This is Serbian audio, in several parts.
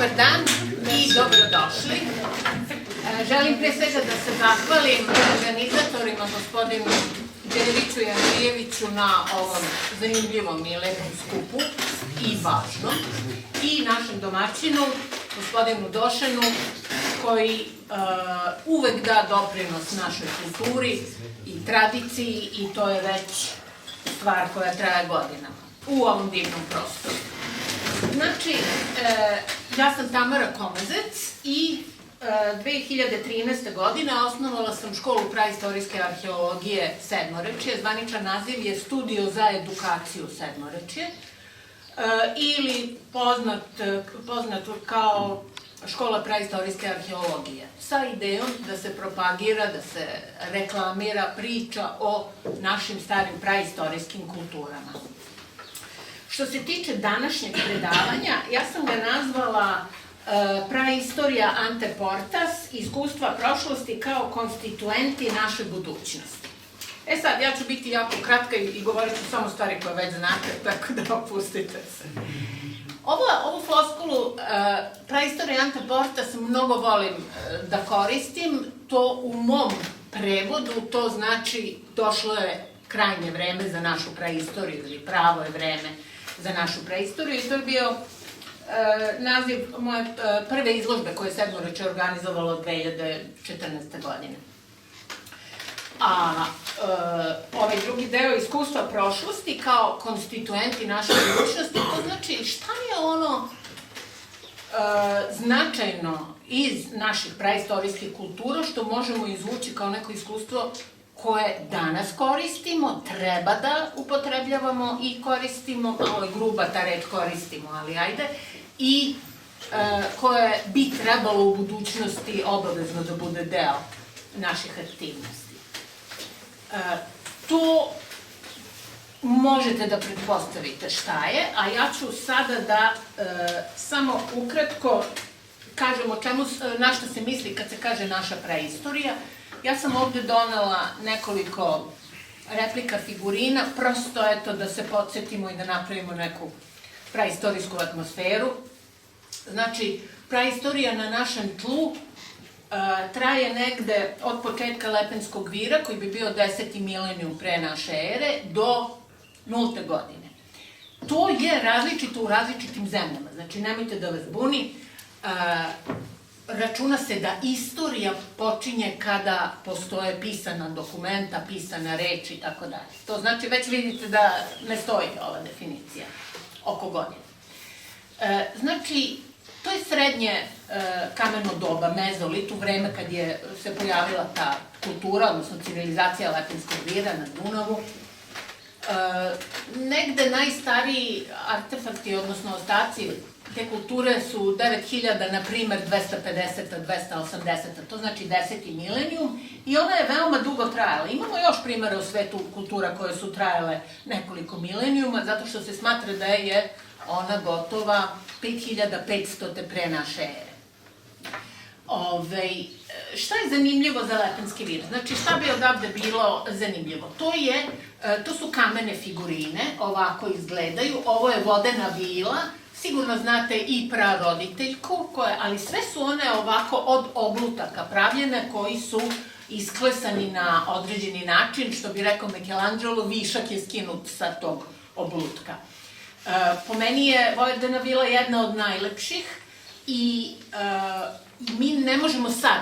Dobar dan i dobrodošli. Želim pre svega da se zahvalim organizatorima, gospodinu Đeliću i Andrijeviću, na ovom zanimljivom i lepom skupu i važnom, i našem domaćinu, gospodinu Došenu, koji uvek da doprinos našoj kulturi i tradiciji, i to je već stvar koja traje godinama u ovom divnom prostoru. Znači, ja sam Tamara Komazec i 2013. godine osnovala sam školu praistorijske arheologije Sedmorečje. Zvaničan naziv je Studio za edukaciju Sedmorečje, ili poznat kao škola praistorijske arheologije, sa idejom da se propagira, da se reklamira priča o našim starim praistorijskim kulturama. Što se tiče današnjeg predavanja, ja sam ga nazvala Praistorija ante portas, iskustva prošlosti kao konstituenti naše budućnosti. E sad, ja ću biti jako kratka i govorit ću samo stvari koje već znate, tako da opustite se. Ovu floskulu Praistorija ante portas mnogo volim da koristim. To u mom prevodu, to znači došlo je krajnje vreme za našu praistoriju, ili pravo je vreme za našu praistoriju, i to je bio naziv moje prve izložbe koje je Sedmorečje organizovalo 2014. godine. A ovaj drugi deo, iskustva prošlosti kao konstituenti naše budućnosti, to znači šta je ono značajno iz naših praistorijskih kultura što možemo izvući kao neko iskustvo koje danas koristimo, treba da upotrebljavamo i koristimo, malo je gruba ta reč koristimo, ali ajde, i koje bi trebalo u budućnosti obavezno da bude deo naših aktivnosti. To možete da pretpostavite šta je, a ja ću sada da samo ukratko kažem na što se misli kad se kaže naša praistorija. Ja sam ovde donela nekoliko replika figurina, prosto eto da se podsjetimo i da napravimo neku praistorijsku atmosferu. Znači, praistorija na našem tlu traje negde od početka Lepenskog vira, koji bi bio 10. milenijum pre naše ere, do 0. godine. To je različito u različitim zemljama, znači nemojte da vas buni. Računa se da istorija počinje kada postoje pisana dokumenta, pisana reč i tako dalje. To znači, već vidite da ne stoji ova definicija oko godine. Znači, to je srednje kameno doba, mezolit, u vreme kad je se pojavila ta kultura, odnosno civilizacija Lepenskog vira na Dunavu. Negde najstariji artefakti, odnosno ostaci te kulture su 9000, na primer 250, 280, to znači 10. milenijum, i ona je veoma dugo trajala. Imamo još primere u svetu kultura koje su trajale nekoliko milenijuma, zato što se smatra da je ona gotova 5500. pre naše ere. Šta je zanimljivo za Lepenski vir? Znači, šta bi odavde bilo zanimljivo? To su kamene figurine, ovako izgledaju, ovo je vodena vila, sigurno znate i praroditeljku, ali sve su one ovako od oblutaka pravljene, koji su isklesani na određeni način, što bi rekao Michelangelo, višak je skinut sa tog oblutka. Po meni je vodena vila jedna od najlepših i mi ne možemo sad,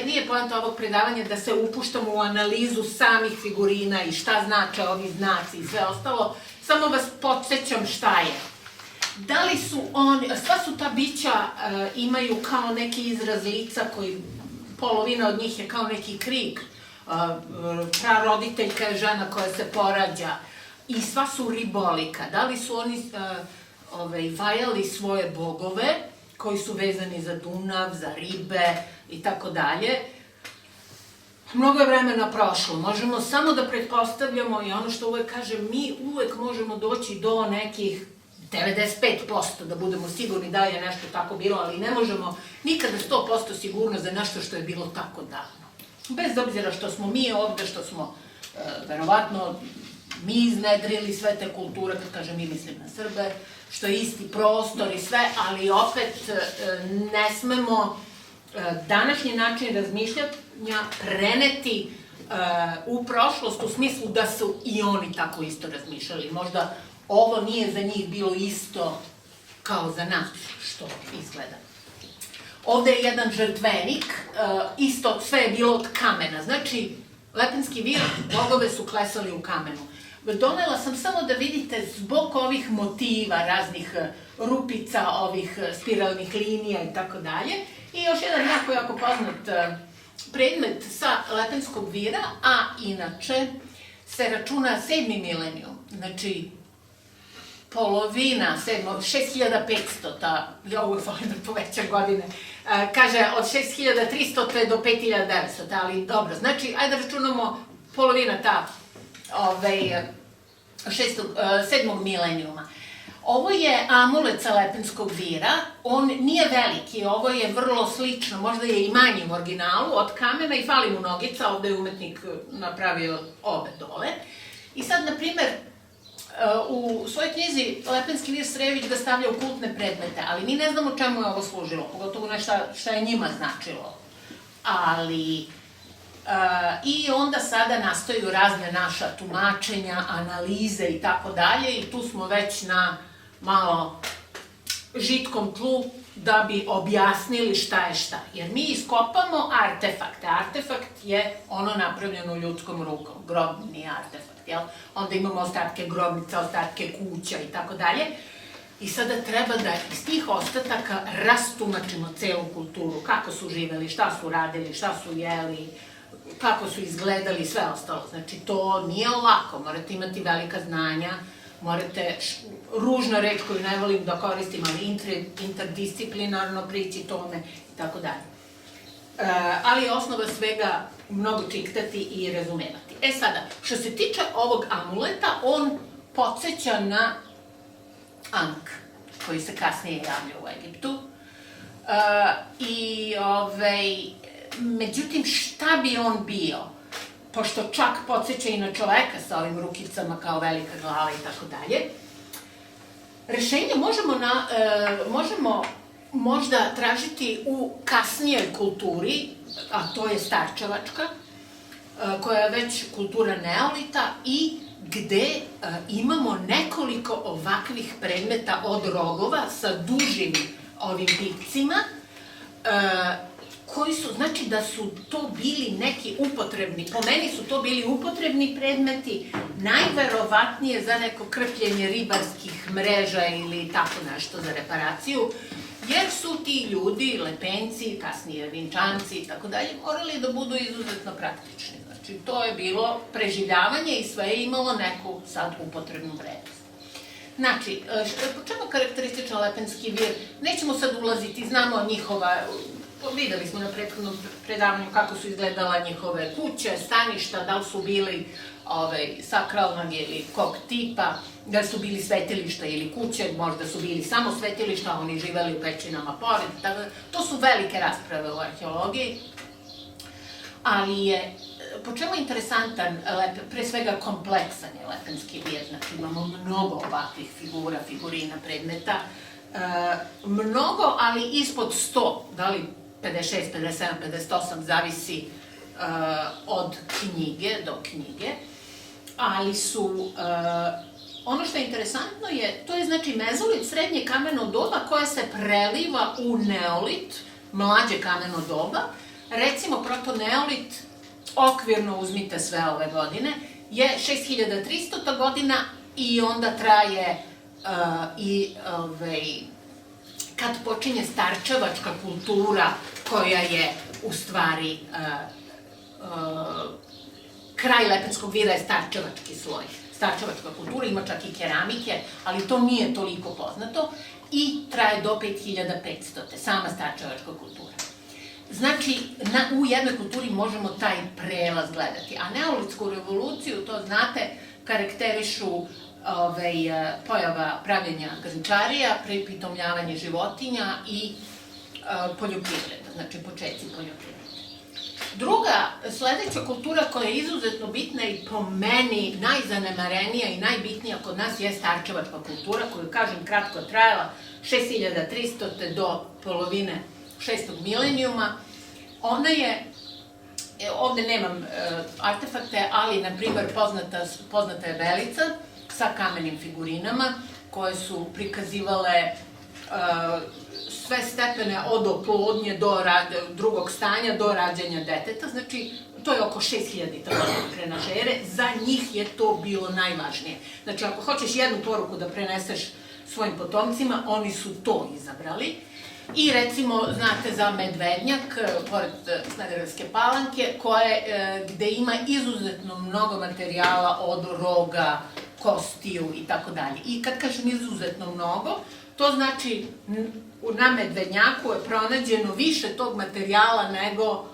nije poenta ovog predavanja da se upuštamo u analizu samih figurina i šta znače ovi znaci i sve ostalo, samo vas podsjećam šta je. Da li su oni, sva su ta bića imaju kao neki izraz lica koji, polovina od njih je kao neki krik, praroditeljka je žena koja se porađa, i sva su ribolika. Da li su oni vajali svoje bogove koji su vezani za Dunav, za ribe i tako dalje. Mnogo je vremena prošlo, možemo samo da pretpostavljamo, i ono što uvek kažem, mi uvek možemo doći do nekih 95% da budemo sigurni da je nešto tako bilo, ali ne možemo nikada 100% sigurno za nešto što je bilo tako davno. Bez obzira što smo mi ovde, što smo verovatno mi iznedrili sve te kulture, kad kažem mi mislim na Srbe, što je isti prostor i sve, ali opet ne smemo današnji način razmišljanja preneti u prošlost u smislu da su i oni tako isto razmišljali. Možda ovo nije za njih bilo isto kao za nas, što izgleda. Ovde je jedan žrtvenik, isto sve je bilo od kamena, znači Lepenski vir, bogove su klesali u kamenu. Donela sam samo da vidite zbog ovih motiva, raznih rupica, ovih spiralnih linija i tako dalje. I još jedan jako poznat predmet sa Lepenskog vira, a inače se računa 7. milenijum, znači polovina, 6500, ja uvek volim da povećam godine, kaže od 6300 do 5900, ali dobro, znači, ajde računamo polovina ta 7. milenijuma. Ovo je amulet sa Lepenskog vira, on nije veliki, ovo je vrlo slično, možda je i manji u originalu, od kamena i fali mu nogica, ovde je umetnik napravio obe dole. I sad, na primer, u svojoj knjizi Lepenski vir Srejević ga stavlja u kultne predmete, ali mi ne znamo čemu je ovo služilo, pogotovo ne šta je njima značilo. Ali, i onda sada nastaju razne naša tumačenja, analize i tako dalje i tu smo već na malo žitkom tlu da bi objasnili šta je šta. Jer mi iskopamo artefakte. Artefakt je ono napravljeno ljudskom rukom, grobni artefakt, jel? Onda imamo ostatke grobnica, ostatke kuća i tako dalje. I sada treba da iz tih ostataka rastumačimo celu kulturu, kako su živeli, šta su radili, šta su jeli, kako su izgledali i sve ostalo. Znači, to nije lako, morate imati velika znanja, morate, ružna reč koju ne volim da koristim, ali interdisciplinarno prići tome i tako dalje. Ali je osnova svega mnogo čitati i razumevati. E sada, što se tiče ovog amuleta, on podsjeća na Ankh, koji se kasnije javlja u Egiptu. Međutim, šta bi on bio? Pošto čak podsjeća i na čoveka sa ovim rukicama kao velika glava i tako dalje. Rešenje možemo možda tražiti u kasnijoj kulturi, a to je starčevačka, koja je već kultura neolita i gde imamo nekoliko ovakvih predmeta od rogova sa dužim ovim pipcima, koji su, znači da su to bili neki upotrebni, po meni su to bili upotrebni predmeti, najverovatnije za neko krpljenje ribarskih mreža ili tako nešto za reparaciju, jer su ti ljudi, lepenci, kasnije vinčanci i tako dalje, morali da budu izuzetno praktični. Znači, to je bilo preživljavanje i sve je imalo neku sad upotrebnu vrednost. Znači, po čemu karakterističan Lepenski vir? Nećemo sad ulaziti, znamo njihova, videli smo na prethodnom predavanju kako su izgledala njihove kuće, staništa, da li su bili sakralnog ili kog tipa, da li su bili svetilišta ili kuće, možda su bili samo svetilišta, a oni živeli u pećinama pored. To su velike rasprave u arheologiji, ali je, po čemu je interesantan, pre svega kompleksan je Lepenski vir, znači imamo mnogo ovakvih figura, figurina, predmeta, mnogo, ali ispod 100, da li 56, 57, 58, zavisi od knjige do knjige, ali su, ono što je interesantno je, to je znači mezolit, srednje kameno doba koje se preliva u neolit, mlađe kameno doba, recimo protoneolit, okvirno uzmite sve ove godine, je 6300. godina i onda traje kad počinje starčevačka kultura koja je u stvari kraj Lepenskog vira je starčevački sloj. Starčevačka kultura ima čak i keramike, ali to nije toliko poznato i traje do 5500. Sama starčevačka kultura. Znači, u jednoj kulturi možemo taj prelaz gledati, a neolitsku revoluciju, to znate, karakterišu pojava pravljenja grnčarija, pripitomljavanje životinja i poljoprivreda, znači početci poljoprivrede. Druga, sledeća kultura koja je izuzetno bitna i po meni najzanemarenija i najbitnija kod nas je starčevačka kultura, koju, kažem, kratko trajala 6300. do polovine 6. milenijuma. Ona je, ovde nemam artefakte, ali, na primer, poznata je Belica sa kamenim figurinama, koje su prikazivale sve stepene od oplodnje do drugog stanja do rađanja deteta, znači to je oko 6000 trenažere, za njih je to bilo najvažnije. Znači ako hoćeš jednu poruku da preneseš svojim potomcima, oni su to izabrali. I recimo, znate za Medvednjak, pored Smederevske Palanke, gde ima izuzetno mnogo materijala od roga, kostiju i tako dalje. I kad kažem izuzetno mnogo, to znači na Medvednjaku je pronađeno više tog materijala nego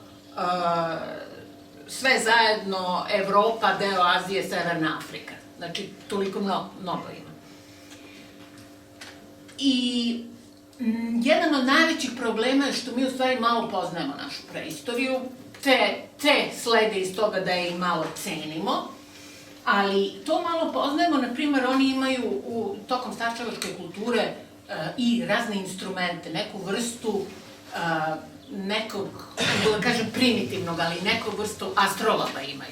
sve zajedno Evropa, deo Azije, Severna Afrika. Znači, toliko mnogo ima. I jedan od najvećih problema je što mi u stvari malo poznajemo našu preistoriju, te slede iz toga da je i malo cenimo, ali to malo poznajemo, na primer, oni imaju tokom starčevačke kulture i razne instrumente, neku vrstu nekog, da kažem primitivnog, ali neku vrstu astrolaba imaju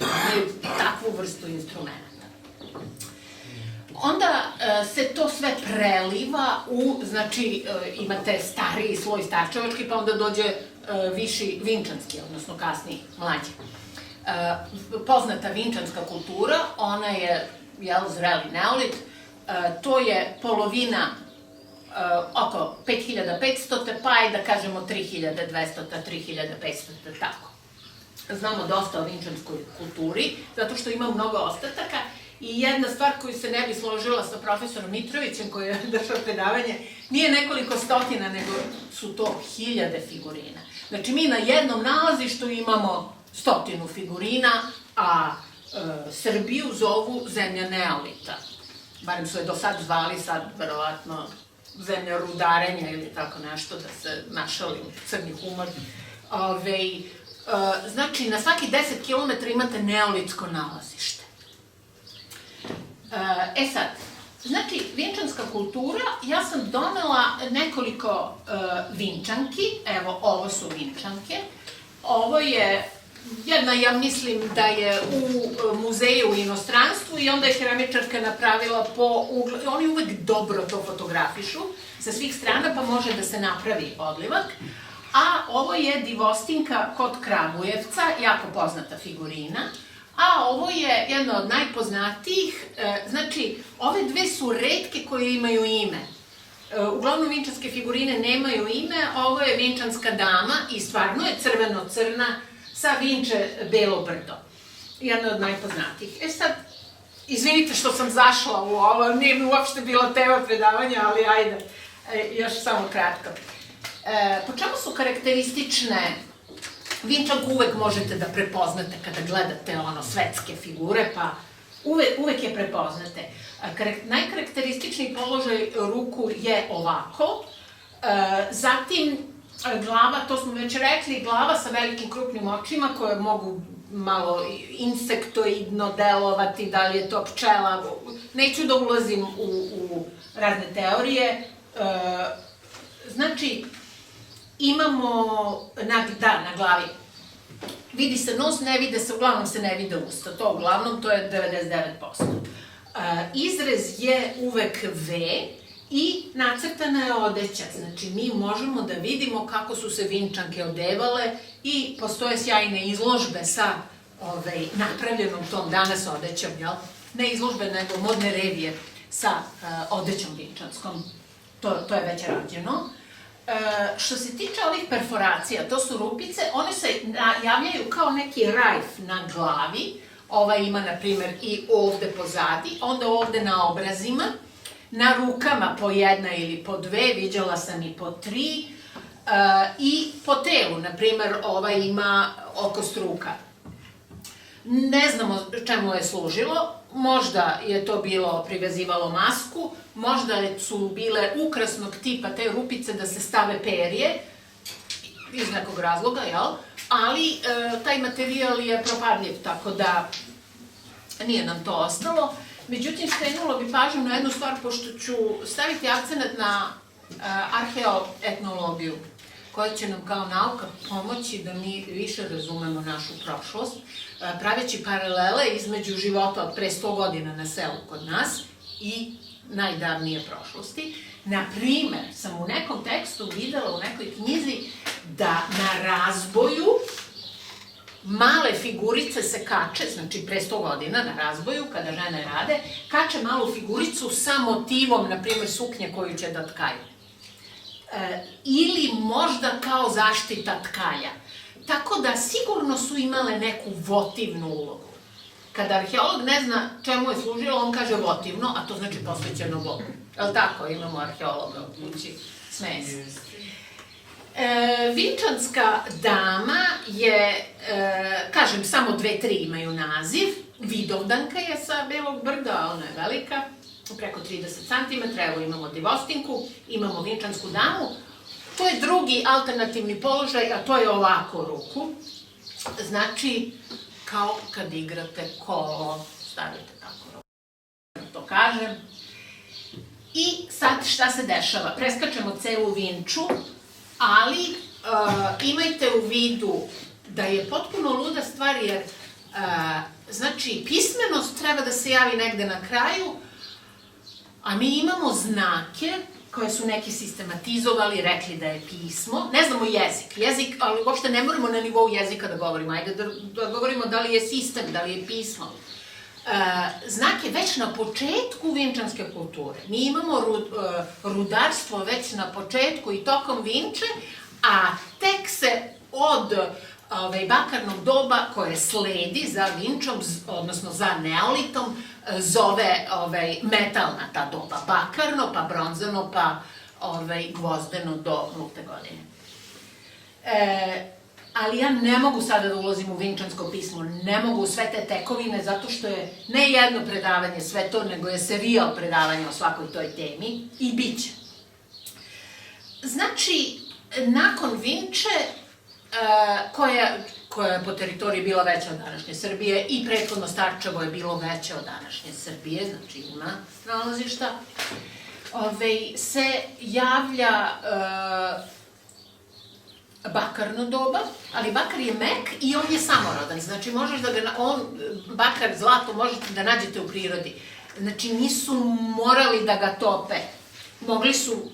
takvu vrstu instrumenta. Onda se to sve preliva znači imate stariji sloj starčevački, pa onda dođe viši vinčanski, odnosno kasniji, mlađi. Poznata vinčanska kultura, ona je zreli neolit, to je polovina oko 5500, pa je da kažemo 3200, 3500, tako. Znamo dosta o vinčanskoj kulturi, zato što ima mnogo ostataka i jedna stvar koju se ne bi složila sa profesorom Mitrovićem, koji je držao predavanje, nije nekoliko stotina, nego su to 1000 figurina. Znači mi na jednom nalazištu imamo 100 figurina, a Srbiju zovu zemlja neolita. Barem su je do sad zvali, sad verovatno zemlja rudarenja ili tako nešto, da se našali crni humor. Znači, na svaki 10 km imate neolitsko nalazište. Sad, znači, vinčanska kultura, ja sam donela nekoliko vinčanki, evo, ovo su vinčanke, ovo je jedna, ja mislim da je u muzeju u inostranstvu i onda je keramičarka napravila po uglu, oni uvek dobro to fotografišu sa svih strana, pa može da se napravi odlivak. A ovo je Divostinka kod Kragujevca, jako poznata figurina, a ovo je jedna od najpoznatijih, znači ove dve su retke koje imaju ime. Uglavnom vinčanske figurine nemaju ime, ovo je vinčanska dama i stvarno je crveno-crna sa Vinče Belo brdo, jedna od najpoznatijih. Sad, izvinite što sam zašla u ovo, nije mi uopšte bila tema predavanja, ali ajde, još samo kratko. Po čemu su karakteristične, vinčanku uvek možete da prepoznate kada gledate svetske figure, pa uvek je prepoznate. Najkarakterističniji položaj ruku je ovako, zatim glava, to smo već rekli, glava sa velikim krupnim očima koje mogu malo insektoidno delovati, da li je to pčela, neću da ulazim u razne teorije. Znači, imamo, na glavi, vidi se nos, ne vide se, uglavnom se ne vide usta, to uglavnom, to je 99%. Izrez je uvek V i nacrtana je odeća, znači mi možemo da vidimo kako su se vinčanke odevale i postoje sjajne izložbe sa napravljenom tom danas odećom, ne izložbe nego modne revije sa odećom vinčanskom, to je već rađeno. Što se tiče ovih perforacija, to su rupice, one se javljaju kao neki rajf na glavi, ova ima, na primer, i ovde pozadi, onda ovde na obrazima, na rukama po jedna ili po dve, viđala sam i po 3, i po telu, na primer, ova ima oko struka. Ne znamo čemu je služilo, možda je to bilo, privezivalo masku, možda su bile ukrasnog tipa te rupice da se stave perje, iz nekog razloga, jel? ali taj materijal je propadljiv, tako da nije nam to ostalo. Međutim, skrenula bi pažnju na jednu stvar, pošto ću staviti akcenat na arheoetnologiju, koja će nam kao nauka pomoći da mi više razumemo našu prošlost, praveći paralele između života od pre 100 godina na selu kod nas i najdavnije prošlosti. Naprimer, sam u nekom tekstu videla u nekoj knjizi da na razboju male figurice se kače, znači pre 100 godina na razboju, kada žene rade, kače malu figuricu sa motivom, na primjer, suknje koju će da tkaju. Ili možda kao zaštita tkalja. Tako da sigurno su imale neku votivnu ulogu. Kada arheolog ne zna čemu je služilo, on kaže votivno, a to znači posvećeno Bogu. Je li tako? Imamo arheologa u kući, smeje se. Vinčanska dama je, kažem, samo 2-3 imaju naziv. Vidovdanka je sa Belog brda, ona je velika, preko 30 cm, evo imamo Divostinku, imamo Vinčansku damu. To je drugi alternativni položaj, a to je ovako ruku. Znači, kao kad igrate kolo, stavite tako ruku, to kažem. I sad šta se dešava? Preskačemo celu Vinču, ali imajte u vidu da je potpuno luda stvar, jer znači pismenost treba da se javi negde na kraju, a mi imamo znake koje su neki sistematizovali, rekli da je pismo, ne znamo jezik, ali uopšte ne moramo na nivou jezika da govorimo, ajde da govorimo da li je sistem, da li je pismo. Znak je već na početku vinčanske kulture. Mi imamo rudarstvo već na početku i tokom Vinče, a tek se od bakarnog doba koje sledi za Vinčom, odnosno za neolitom, zove metalna ta doba. Bakarno, pa bronzano, pa gvozdeno do 0. godine. Ali ja ne mogu sada da ulazim u vinčansko pismo, ne mogu u sve te tekovine, zato što je ne jedno predavanje sve to, nego je serijal predavanja o svakoj toj temi i bit će. Znači, nakon Vinče, koja je po teritoriji bila veća od današnje Srbije i prethodno Starčevo je bilo veće od današnje Srbije, znači ima nalazišta, se javlja bakarno doba, ali bakar je mek i on je samorodan, znači možeš da ga, bakar, zlato možete da nađete u prirodi, znači nisu morali da ga tope, mogli su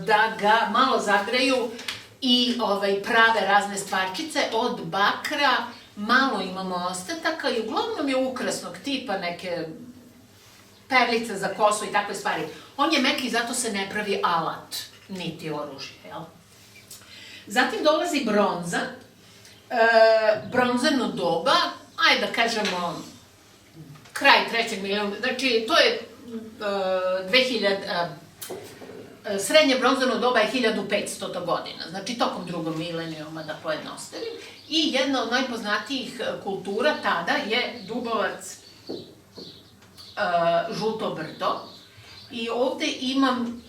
da ga malo zagreju i prave razne stvarčice od bakra, malo imamo ostataka i uglavnom je ukrasnog tipa, neke perlice za kosu i takve stvari. On je mek i zato se ne pravi alat, niti oružje, jel? Zatim dolazi bronza, bronzano doba, ajde da kažemo kraj 3. milijuna, znači to je 2000, srednje bronzano doba je 1500 godina, znači tokom 2. milenijuma, da pojednostavim. I jedna od najpoznatijih kultura tada je Dubovac, Žuto brdo. I ovde imam,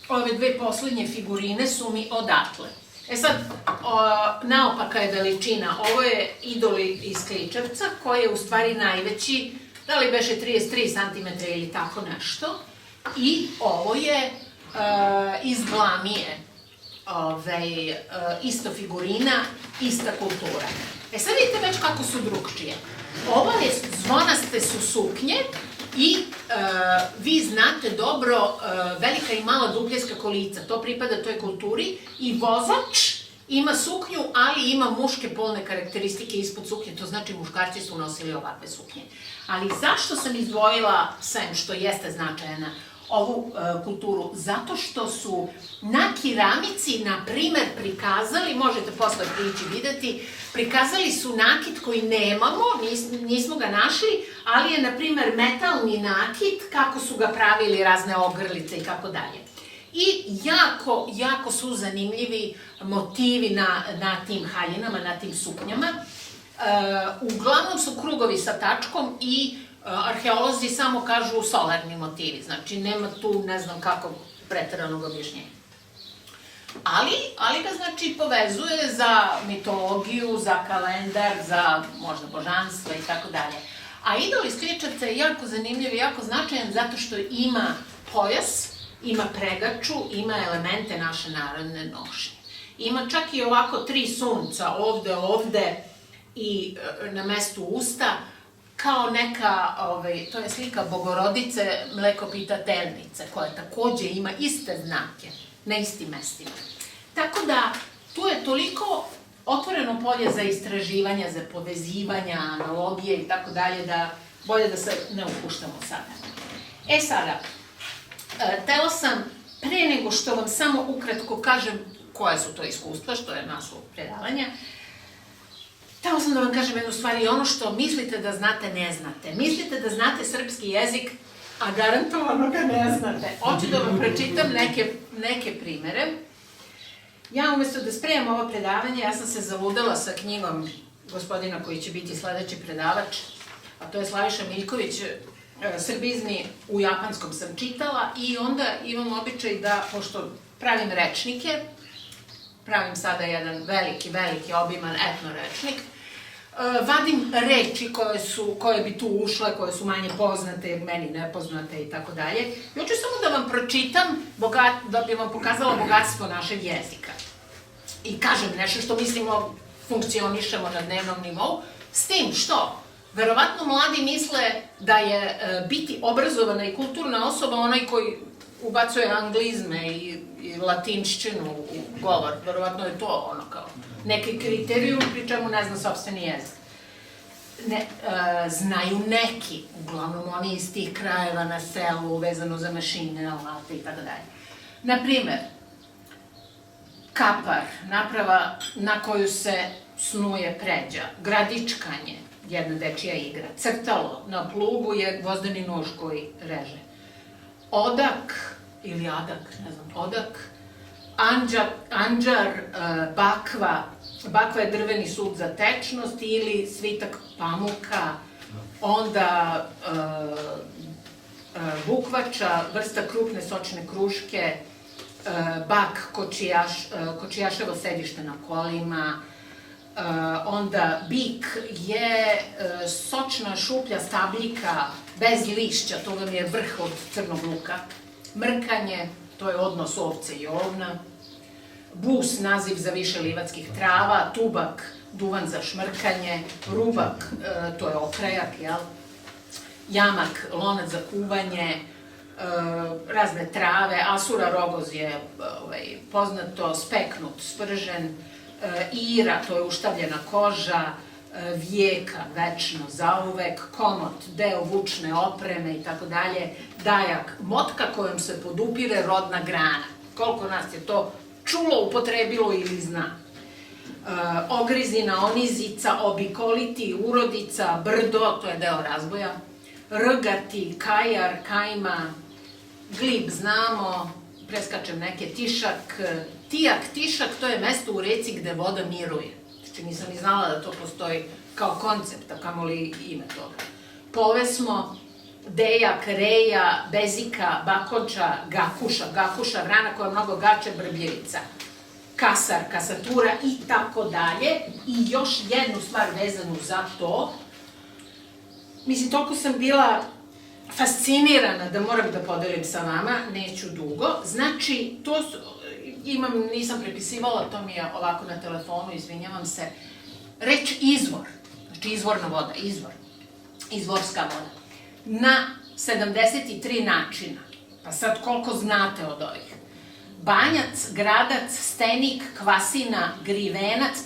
ove dve poslednje figurine su mi odatle. E sad, naopaka je veličina, ovo je idol iz Kličevca, koji je u stvari najveći, da li beše 33 cm ili tako nešto, i ovo je iz Blamije, isto figurina, ista kultura. E sad vidite već kako su drugčije. Ovo je, zvonaste su suknje i vi znate dobro, velika i mala dubljeska kolica, to pripada toj kulturi i vozač ima suknju, ali ima muške polne karakteristike ispod suknje, to znači muškarci su nosili ovakve suknje. Ali zašto sam izdvojila, sem što jeste značajna, ovu kulturu? Zato što su na keramici, na primer, prikazali, možete posle prići videti, prikazali su nakit koji nemamo, nismo ga našli, ali je, na primer, metalni nakit, kako su ga pravili, razne ogrlice i kako dalje. I jako su zanimljivi motivi na tim haljinama, na tim suknjama. Uglavnom su krugovi sa tačkom i arheolozi samo kažu solarni motivi, znači nema tu ne znam kako preteranog objašnjenja. ali ga znači povezuje za mitologiju, za kalendar, za možda božanstva i tako dalje. A idol iz Kričevca je jako zanimljiv i jako značajan zato što ima pojas, ima pregaču, ima elemente naše narodne nošnje. Ima čak i ovako 3 sunca, ovde i na mestu usta, kao neka, to je slika Bogorodice mlekopitateljnice, koja takođe ima iste znake na istim mestima. Tako da, tu je toliko otvoreno polje za istraživanja, za povezivanja, analogije i tako dalje, da bolje da se ne upuštamo sada. Sada, htela sam, pre nego što vam samo ukratko kažem koje su to iskustva, što je naslov predavanja, htela sam da vam kažem jednu stvar i ono što mislite da znate, ne znate. Mislite da znate srpski jezik, a garantovano ga ne znate. Hoću da vam pročitam neke primere. Ja umesto da spremam ovo predavanje, ja sam se zaludala sa knjigom gospodina koji će biti sledeći predavač, a to je Slaviša Miljković, Srbizmi u japanskom sam čitala i onda imam običaj da, pošto pravim rečnike, pravim sada jedan veliki obiman etnorečnik, vadim reči koje bi tu ušle, koje su manje poznate, meni nepoznate i tako dalje. I hoću samo da vam pročitam, da bi vam pokazala bogatstvo našeg jezika. I kažem nešto što mislimo, funkcionišemo na dnevnom nivou, s tim što, verovatno mladi misle da je biti obrazovana i kulturna osoba onaj koji ubacuje anglizme i latinščinu u govor. Verovatno je to ono kao neki kriterijum, pri čemu ne zna sopstveni jezik. Znaju neki, uglavnom oni iz tih krajeva na selu, vezano za mašine, alate i tako dalje. Naprimer, kapar, naprava na koju se snuje pređa, gradičkanje, jedna dečija igra, crtalo, na plugu je gvozdeni nož koji reže. Odak, ili adak, ne znam, odak, anđar, bakva je drveni sud za tečnost ili svitak pamuka, onda bukvača, vrsta krupne sočne kruške, bak, kočijaševo sedište na kolima, onda bik je sočna šuplja stabljika bez lišća, to vam je vrh od crnog luka, mrkanje, to je odnos ovce i ovna, bus, naziv za više livatskih trava, tubak, duvan za šmrkanje, rubak, to je okrajak, jel? Jamak, lonac za kuvanje, razne trave, asura rogoz je poznato, speknut, spržen, ira, to je uštavljena koža, vijeka, večno, zauvek, komot, deo vučne opreme i tako dalje, dajak, motka kojom se podupire rodna grana. Koliko nas je to čulo, upotrebilo ili zna. Ogrizina, onizica, obikoliti, urodica, brdo, to je deo razboja, rgati, kajar, kajma, glib znamo, preskačem neke, tišak, tijak, tišak, to je mesto u reci gde voda miruje. Znači nisam ni znala da to postoji kao koncept, a kamoli ime toga. Povesmo, dejak, reja, bezika, bakoča, gakuša, vrana koja mnogo gače, brbljevica, kasar, kasatura i tako dalje. I još jednu stvar vezanu za to, mislim, toliko sam bila fascinirana da moram da podelim sa vama, neću dugo. Znači, to su, nisam prepisivala, to mi je ovako na telefonu, izvinjavam se, reč izvor, znači izvorna voda, izvorska voda, na 73 načina, pa sad koliko znate od ovih. Banjac, gradac, stenik, kvasina, grivenac,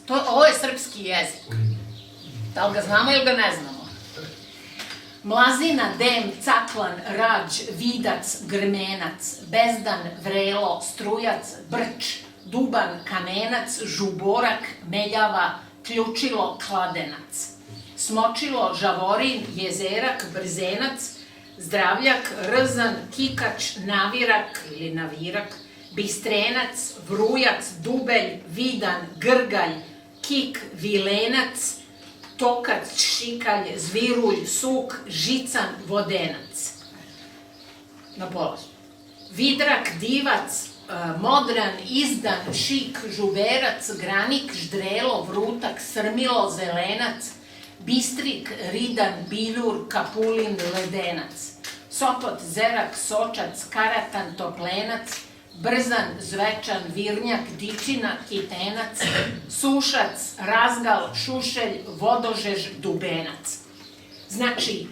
pa ovo je srpski jezik. Da li ga znamo ili ga ne znamo? Mlazina, dem, caklan, rađ, vidac, grmenac, bezdan, vrelo, strujac, brč, duban, kamenac, žuborak, meljava, ključilo, kladenac. Smočilo, žavorin, jezerak, brzenac, zdravljak, rzan, kikač, navirak ili navirak, bistrenac, vrujac, dubelj, vidan, grgalj, kik, vilenac, tokac, šikalj, zvirulj, suk, žican, vodenac. Na položaju. Vidrak, divac, modran, izdan, šik, žuberac, granik, ždrelo, vrutak, srmilo, zelenac, bistrik, ridan, biljur, kapulin, ledenac, sopot, zerak, sočac, karatan, toplenac, brzan, zvečan, virnjak, dičina, kitenac, sušac, razgal, šušelj, vodožež, dubenac. Znači,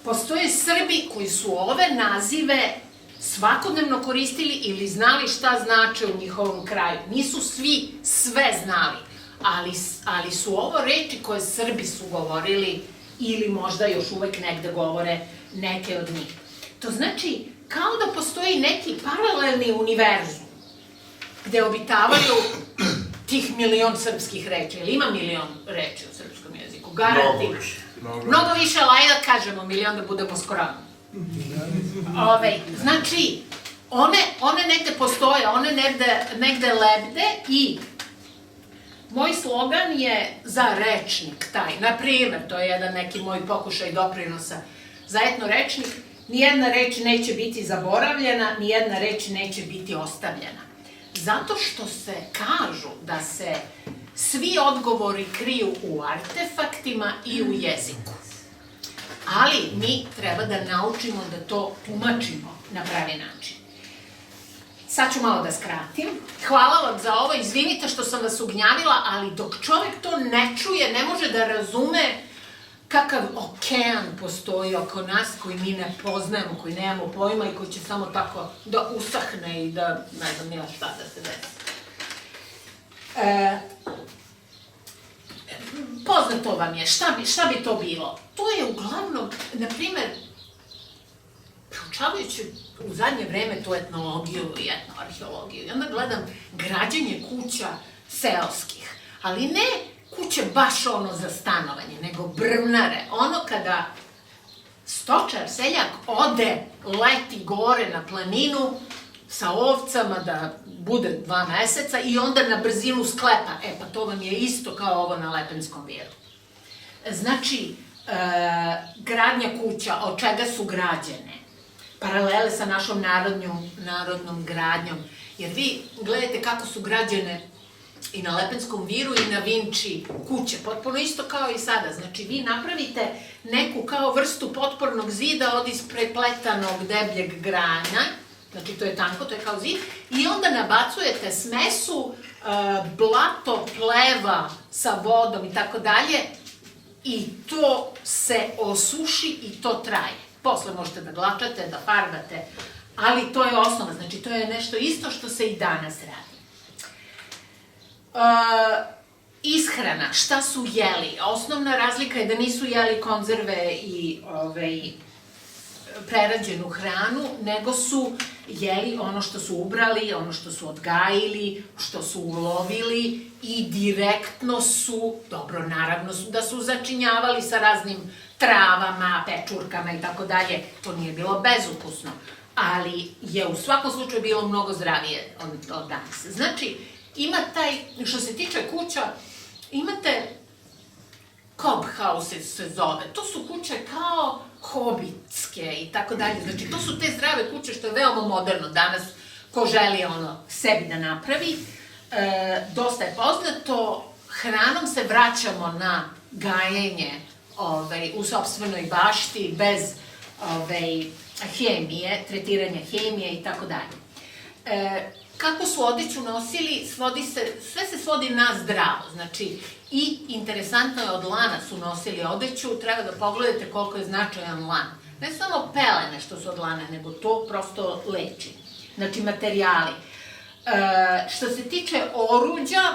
postoje Srbi koji su ove nazive svakodnevno koristili ili znali šta znače u njihovom kraju. Nisu svi sve znali, ali su ovo reči koje Srbi su govorili ili možda još uvek negde govore neke od njih. To znači, kao da postoji neki paralelni univerzum gde obitavaju tih milion srpskih reči. Ili ima milion reči u srpskom jeziku? Garanti. Mnogo više, ali ajde da kažemo milion da budemo skromni. Znači, one negde postoje, one negde lebde i moj slogan je za rečnik taj. Naprimer, to je jedan neki moj pokušaj doprinosa za etnorečnik. Nijedna reč neće biti zaboravljena, nijedna reč neće biti ostavljena. Zato što se kažu da se svi odgovori kriju u artefaktima i u jeziku. Ali mi treba da naučimo da to tumačimo na pravi način. Sad ću malo da skratim. Hvala vam za ovo, izvinite što sam vas ugnjavila, ali dok čovek to ne čuje, ne može da razume kakav okean postoji oko nas koji mi ne poznajemo, koji nemamo pojma i koji će samo tako da usahne i da ne znam nija šta da se desi. Poznato vam je, šta bi to bilo? To je uglavnom, na primer, proučavajući u zadnje vreme tu etnologiju i etnoarheologiju, i onda gledam građenje kuća seoskih, ali ne kuće baš ono za stanovanje, nego brvnare, ono kada stočar, seljak ode, leti gore na planinu sa ovcama da bude 2 meseca i onda na brzinu sklepa. Pa to vam je isto kao ovo na Lepenskom viru. Znači, gradnja kuća, od čega su građene, paralele sa našom narodnom gradnjom, jer vi gledajte kako su građene i na Lepenskom viru i na Vinči kuće, potpuno isto kao i sada. Znači, vi napravite neku kao vrstu potpornog zida od isprepletanog debljeg granja, znači to je tanko, to je kao zid, i onda nabacujete smesu, blato, pleva sa vodom i tako dalje, i to se osuši i to traje. Posle možete da glačate, da farbate, ali to je osnova, znači to je nešto isto što se i danas radi. Ishrana, šta su jeli? Osnovna razlika je da nisu jeli konzerve i prerađenu hranu, nego su jeli ono što su ubrali, ono što su odgajili, što su ulovili i direktno su, dobro, naravno da su začinjavali sa raznim travama, pečurkama i tako dalje. To nije bilo bezukusno, ali je u svakom slučaju bilo mnogo zdravije od danas. Znači, ima taj, što se tiče kuća, imate cob houses se zove, to su kuće kao hobitske i tako dalje, znači to su te zdrave kuće što je veoma moderno danas, ko želi ono sebi da napravi, dosta je poznato, hranom se vraćamo na gajenje u sopstvenoj bašti, bez hemije, tretiranja hemije i tako dalje. Kako su odeću nosili, sve se svodi na zdravo, znači i interesantno je od lana su nosili odeću, treba da pogledate koliko je značajan lan. Ne samo pelene što su od lana, nego to prosto leči, znači materijali. Što se tiče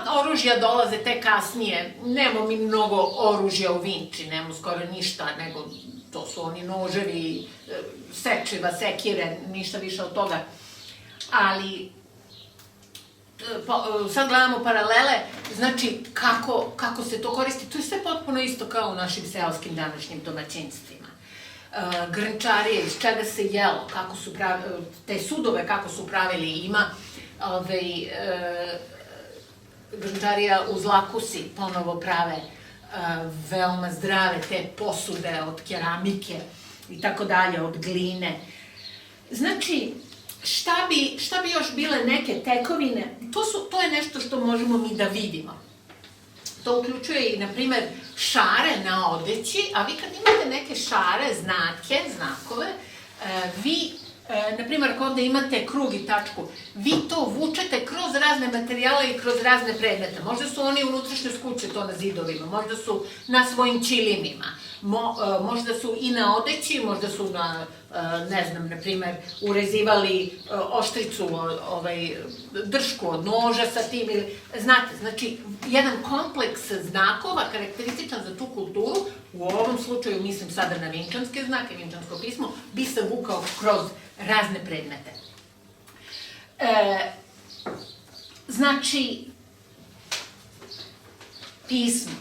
oružja dolaze te kasnije, nemamo mi mnogo oružja u Vinči, nemamo skoro ništa, nego to su oni noževi, sečiva, sekire, ništa više od toga, ali sad gledamo paralele, znači kako se to koristi, to je sve potpuno isto kao u našim seoskim današnjim domaćinstvima. Grnčarije, iz čega se jelo, te sudove kako su pravili, ima grnčarija u Zlakusi ponovo prave veoma zdrave te posude od keramike i tako dalje, od gline. Znači, Šta bi još bile neke tekovine? To je nešto što možemo mi da vidimo. To uključuje i, na primer, šare na odeći, a vi kad imate neke šare, znakove, vi, na primer, ako ovde imate krug i tačku, vi to vučete kroz razne materijale i kroz razne predmete. Možda su oni unutrašnjost kuće to na zidovima, možda su na svojim ćilimima, možda su i na odeći, možda su na, ne znam, na primer, urezivali oštricu, dršku od noža sa tim, znate, znači, jedan kompleks znakova karakterističan za tu kulturu, u ovom slučaju mislim sada na vinčanske znake, vinčansko pismo, bi se vukao kroz razne predmete. Znači, pismo.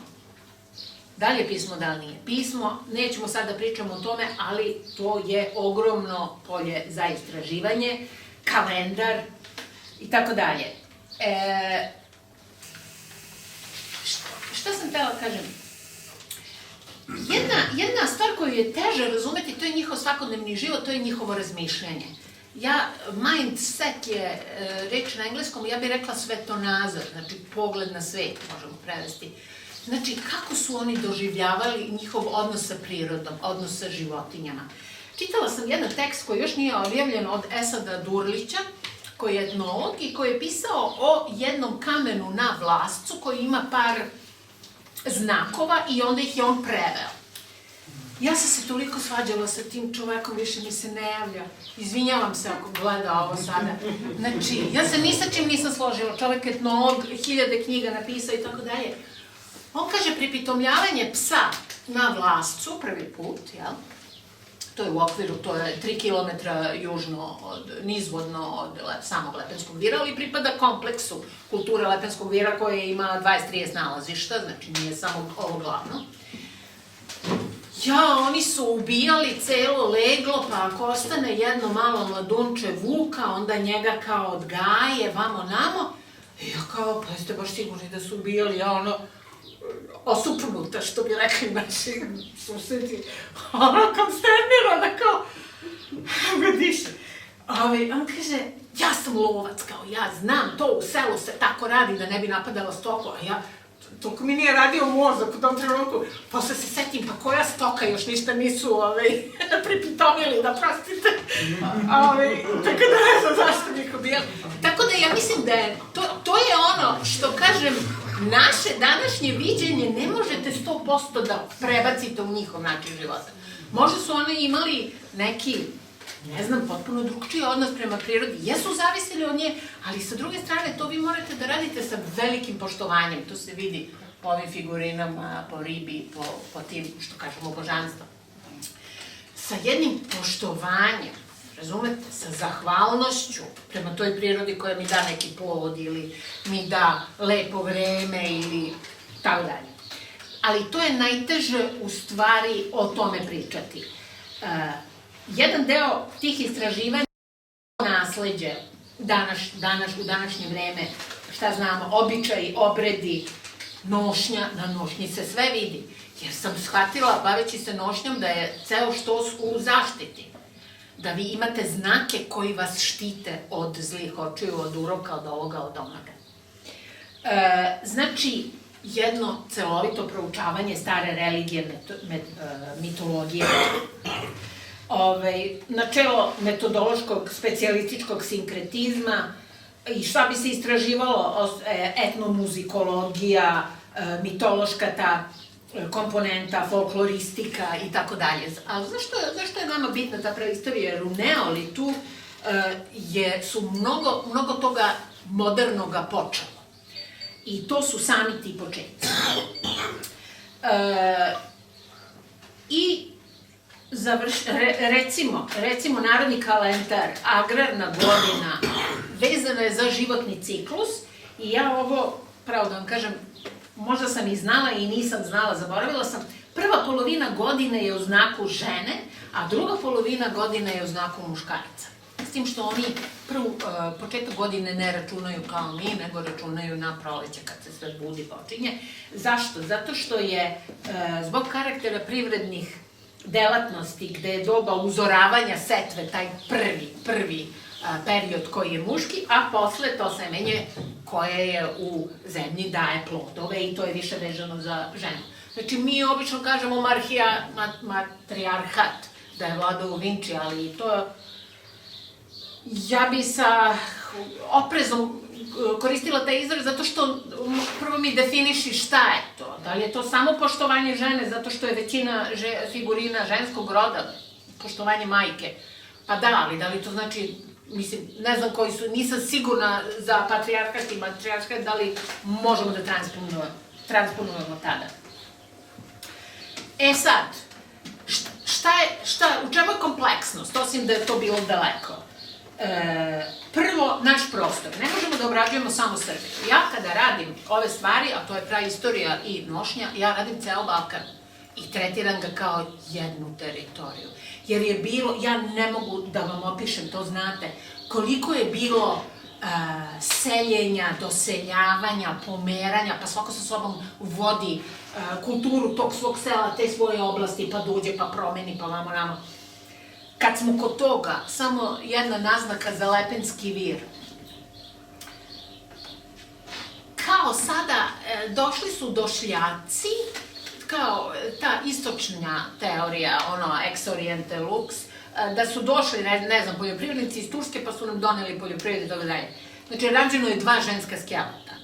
Da li je pismo, da li nije pismo, nećemo sad da pričamo o tome, ali to je ogromno polje za istraživanje, kalendar i tako dalje. Šta sam htela kažem? Jedna stvar koju je teže razumeti, to je njihov svakodnevni život, to je njihovo razmišljanje. Mindset je reč na engleskom, ja bih rekla svetonazor, znači pogled na svet, možemo prevesti. Znači, kako su oni doživljavali njihov odnos sa prirodom, odnos sa životinjama. Čitala sam jedan tekst koji još nije objavljen od Esada Durlića, koji je etnolog i koji je pisao o jednom kamenu na Vlascu koji ima par znakova i onda ih je on preveo. Ja sam se toliko svađala sa tim čovekom, više mi se ne javlja. Izvinjavam se ako gleda ovo sada. Znači, ja se ni sa čim nisam složila. Čovek etnolog, 1000 knjiga napisao i tako dalje. On kaže, pripitomljavanje psa na Vlascu, prvi put, jel? To je u okviru, to je 3 km južno, nizvodno od samog Lepenskog vira, ali pripada kompleksu kulture Lepenskog vira koje ima 20-30 nalazišta, znači nije samo ovo glavno. Oni su ubijali celo leglo, pa ako ostane jedno malo mladunče vuka, onda njega kao odgaje, vamo namo. I ja kao, pa jeste baš sigurni da su ubijali, osupnuta, što bi rekli naši susjeti, konsternirana, kao, ga diše. On kaže, ja sam lovac, kao, ja znam, to u selu se tako radi da ne bi napadala stoku, a ja, toliko mi nije radio mozak u tom trenutku, posle se setim, pa koja stoka još ništa nisu pripitomili, da prostite, tako da ne znam zašto niko bijeli. Tako da ja mislim da je, to je ono što kažem, naše današnje viđenje ne možete 100% da prebacite u njihov način života. Možda su oni imali neki, ne znam, potpuno drugčiji odnos prema prirodi, jesu zavisili od nje, ali sa druge strane to vi morate da radite sa velikim poštovanjem, to se vidi po ovim figurinama, po ribi, po tim, što kažemo, božanstva. Sa jednim poštovanjem, razumete, sa zahvalnošću prema toj prirodi koja mi da neki plod ili mi da lepo vreme ili tako dalje. Ali to je najteže u stvari o tome pričati. Jedan deo tih istraživanja je nasleđe u današnje vreme, šta znamo, običaji, obredi, nošnja, na nošnji se sve vidi. Jer sam shvatila, baveći se nošnjom, da je ceo štos u zaštiti. Da vi imate znake koji vas štite od zlih očiju, od uroka, od ovoga, od onoga. Znači, jedno celovito proučavanje stare religije, mitologije, načelo metodološkog, specijalističkog sinkretizma i šta bi se istraživalo, etnomuzikologija, mitološka ta komponenta, folkloristika i tako dalje. Ali zašto je nama bitna ta praistorija? Jer u neolitu su mnogo toga modernoga počelo. I to su sami ti početci. I recimo narodni kalendar, agrarna godina, vezana je za životni ciklus i ja ovo, pravo da vam kažem, možda sam i znala i nisam znala, zaboravila sam, prva polovina godine je u znaku žene, a druga polovina godine je u znaku muškarca. S tim što oni početak godine ne računaju kao mi, nego računaju na proleće kad se sve budi počinje. Zašto? Zato što je zbog karaktera privrednih delatnosti, gde je doba uzoravanja setve, taj prvi period koji je muški, a posle to semenje koje je u zemlji daje plodove i to je više vezano za ženu. Znači, mi obično kažemo matrijarhat, da je vladao Vinči, ali to ja bi sa oprezom koristila taj izraz zato što prvo mi definiši šta je to. Da li je to samo poštovanje žene zato što je većina figurina ženskog roda, poštovanje majke? Pa da, ali da li to znači, mislim, ne znam koji su, nisam sigurna za patrijarhat i matrijarhat, da li možemo da transponujemo tada. E sad, u čemu je kompleksnost, osim da je to bilo daleko? Prvo, naš prostor. Ne možemo da obrađujemo samo Srbiju. Ja kada radim ove stvari, a to je praistorija i nošnja, ja radim ceo Balkan i tretiram ga kao jednu teritoriju. Jer je bilo, ja ne mogu da vam opišem, to znate, koliko je bilo seljenja, doseljavanja, pomeranja, pa svako sa sobom vodi kulturu tog svog sela, te svoje oblasti, pa dođe, pa promeni, pa vamo namo. Kad smo kod toga, samo jedna naznaka za Lepenski vir. Kao sada, došli su došljaci, kao ta istočna teorija, ex oriente lux, da su došli, ne znam, poljoprivrednici iz Turske, pa su nam doneli poljoprivrede i toga dalje. Znači, rađeno je 2 ženska skeleta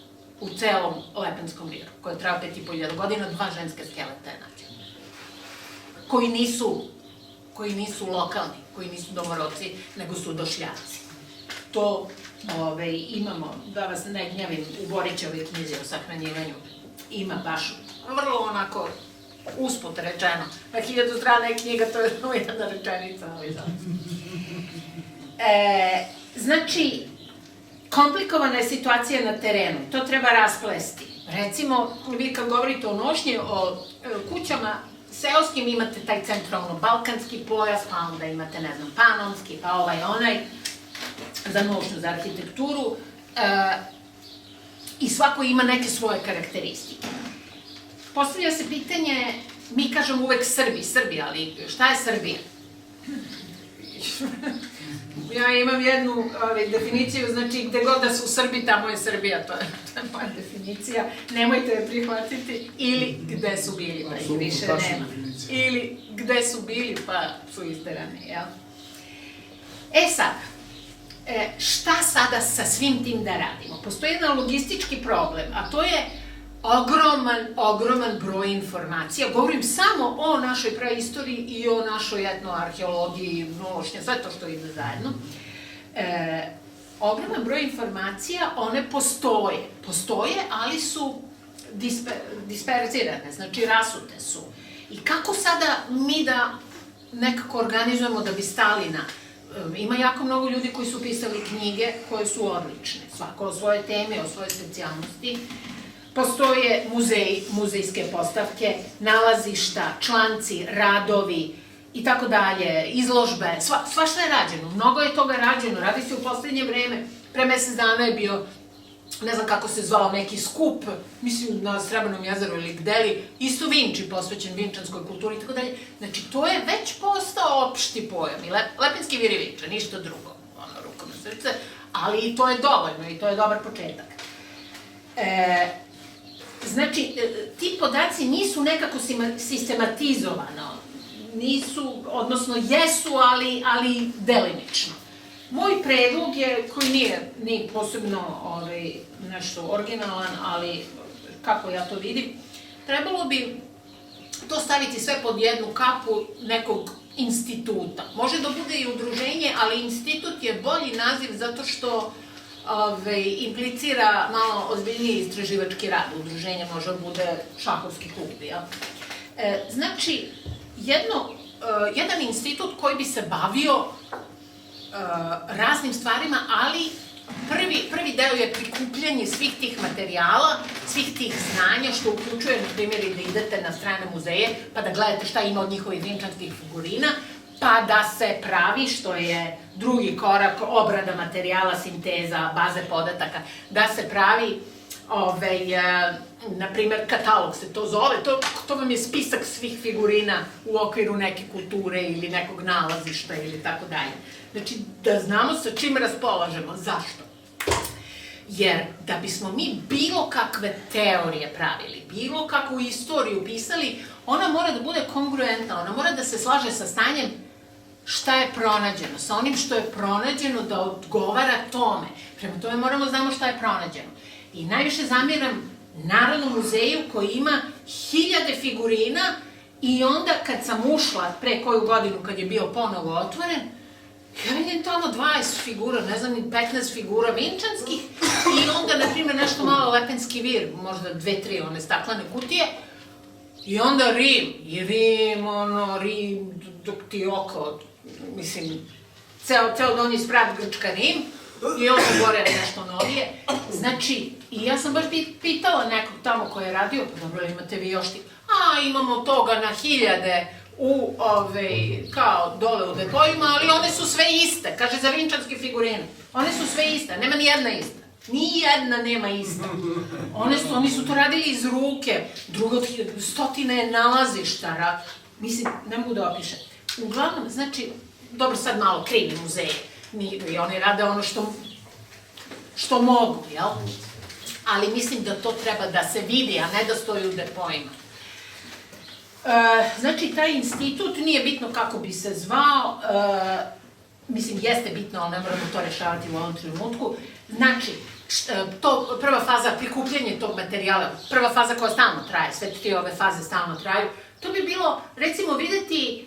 u celom Lepenskom viru, koje je trao 5.500 godina, 2 ženska skeleta je nađeno. Koji nisu lokalni, koji nisu domorodci, nego su došljaci. To imamo, da vas ne gnjavim, u Borićevoj knjizi o sahranjivanju. Ima baš vrlo onako usput rečeno. Na 1000 strana je knjiga, to je samo jedna rečenica. Znači, komplikovana je situacija na terenu, to treba rasplesti. Recimo, vi kad govorite o nošnji, o kućama seoskim, imate taj centralno-balkanski pojas, pa onda imate, ne znam, panonski, pa onaj, za nošnju, za arhitekturu, i svako ima neke svoje karakteristike. Postavlja se pitanje, mi kažemo uvek Srbi, ali šta je Srbija? Ja imam jednu definiciju, znači gde god da su Srbi, tamo je Srbija, to je moja definicija, nemojte je prihvatiti, ili gde su bili, pa ih više nema. Ili gde su bili, pa su isterani, jel? E sad, šta sada sa svim tim da radimo? Postoji jedan logistički problem, a to je ogroman broj informacija. Govorim samo o našoj praistoriji i o našoj etnoarheologiji, nošnja, sve to što ide zajedno. Ogroman broj informacija, one postoje, ali su disperzirane, znači rasute su. I kako sada mi da nekako organizujemo da bi stali na... Ima jako mnogo ljudi koji su pisali knjige koje su odlične, svako o svojoj temi, o svojoj specijalnosti. Postoje muzeji, muzejske postavke, nalazišta, članci, radovi i tako dalje, izložbe, svašta je rađeno, mnogo je toga rađeno, radi se u poslednje vreme. Pre mesec dana je bio, ne znam kako se zvao, neki skup, mislim na Srebrnom jezeru ili gde li, isto Vinči, posvećen vinčanskoj kulturi i tako dalje. Znači, to je već postao opšti pojam i Lepenski vir je Vinča, ništa drugo, rukom na srce, ali i to je dovoljno i to je dobar početak. Znači, ti podaci nisu nekako sistematizovano, nisu, odnosno jesu, ali delimično. Moj predlog je, koji nije posebno nešto originalan, ali kako ja to vidim, trebalo bi to staviti sve pod jednu kapu nekog instituta. Može da bude i udruženje, ali institut je bolji naziv zato što implicira malo ozbiljniji istraživački rad. Udruženje može da bude šahovski klub, jel? Znači, jedan institut koji bi se bavio raznim stvarima, ali prvi deo je prikupljanje svih tih materijala, svih tih znanja, što uključuje, na primjer, i da idete na strane muzeje, pa da gledate šta ima od njihovih vinčanskih figurina, pa da se pravi, što je drugi korak, obrada materijala, sinteza, baze podataka, da se pravi na primer, katalog se to zove, to vam je spisak svih figurina u okviru neke kulture ili nekog nalazišta ili tako dalje. Znači, da znamo sa čim raspolažemo. Zašto? Jer da bismo mi bilo kakve teorije pravili, bilo kakvu istoriju pisali, ona mora da bude kongruentna, ona mora da se slaže sa stanjem šta je pronađeno, sa onim što je pronađeno da odgovara tome. Prema tome moramo znamo šta je pronađeno. I najviše zamiram Narodnom muzeju koji ima 1000 figurina i onda kad sam ušla pre koju godinu kad je bio ponovo otvoren, ja vidim tamo 20 figura, ne znam ni 15 figura vinčanskih i onda, na primjer, nešto malo Lepenski vir, možda 2-3 one staklene kutije i onda Rim, Rim, dok ti oko, mislim, ceo donji sprat Grčka Rim i onda gore nešto novije. Znači, i ja sam baš pitala nekog tamo ko je radio, pa dobro, imate vi još ti, imamo toga na 1000 kao dole u depojima, ali one su sve iste, kaže za vinčanske figurine. One su sve iste, nema ni jedna ista. Ni jedna nema ista. Oni su to radili iz ruke, drugo stotine nalazišta, mislim, ne mogu da opišem. Uglavnom, znači, dobro sad malo krivi muzeje, i oni rade ono što mogu, jel? Ali mislim da to treba da se vidi, a ne da stoji u depojima. Znači, taj institut nije bitno kako bi se zvao, mislim, jeste bitno, ali ne moramo to rešavati u ovom trenutku. Znači, prva faza, prikupljanje tog materijala, prva faza koja stalno traje, sve 3 ove faze stalno traju, to bi bilo, recimo, videti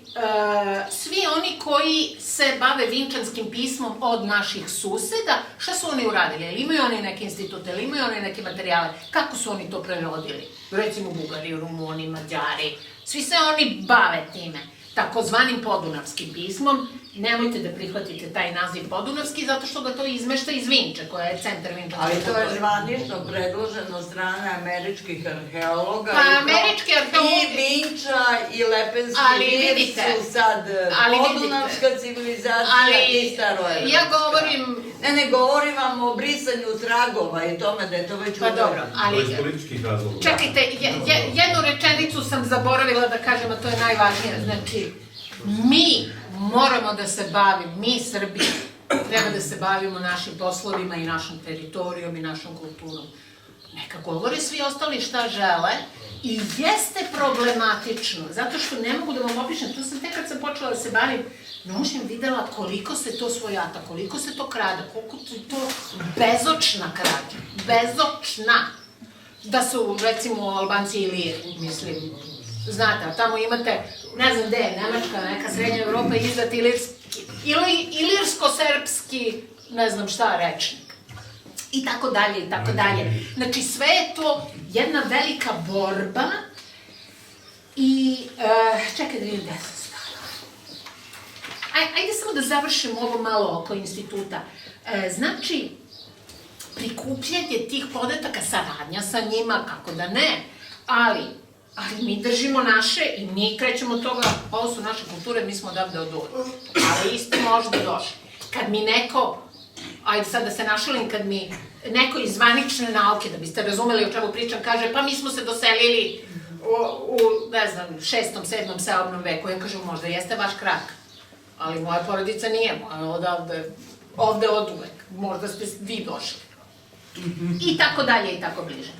svi oni koji se bave vinčanskim pismom od naših suseda, šta su oni uradili, ili imaju oni neke institute, ili imaju oni neke materijale, kako su oni to prerodili, recimo Bugari, Rumuni, Mađari, svi se oni bave time, takozvanim podunavskim pismom. Nemojte da prihvatite taj naziv podunavski, zato što ga to izmešta iz Vinče, koja je centar vinčanske kulture. Ali to je zvanično predloženo od strane američkih arheologa. Pa američki arheologi... I Vinča i Lepenski vir su sad podunavska civilizacija i staroevropska. Ja govorim... Ne, govorim vam o brisanju tragova i tome da je to već... Pa dobro, ali... To je iz političkih razloga. Čekajte, jednu rečenicu sam zaboravila da kažem, a to je najvažnije. Znači, mi moramo da se bavimo, mi Srbi, treba da se bavimo našim poslovima i našom teritorijom i našom kulturom. Neka govore svi ostali šta žele i jeste problematično, zato što ne mogu da vam opišem, to sam tek kad sam počela da se bavim, nošnjem videla koliko se to svojata, koliko se to krade, koliko je to bezočna krađa, bezočna. Da su, recimo, Albanci i Iliri, mislim, znate, a tamo imate, ne znam gde je, Nemačka, neka srednja Evropa, izdat ilirsko-srpski, ne znam šta, rečnik. I tako dalje, i tako dalje. Znači, sve je to jedna velika borba i, čekaj da vidim gde sam stala. Ajde samo da završim ovo malo oko instituta. Znači, prikupljanje tih podataka, saradnja sa njima, kako da ne, ali mi držimo naše i mi krećemo od toga, ovo su naše kulture, mi smo odavde od uvek. Ali isto možda došli. Kad mi neko, ajde sad da se našalim, kad mi neko iz zvanične nauke, da biste razumeli o čemu pričam, kaže pa mi smo se doselili u, ne znam, 6., 7. seobnom veku, ja kažem možda jeste vaš krak, ali moja porodica nije, moja odavde, ovde od uvek, možda ste vi došli. I tako dalje, i tako bliže.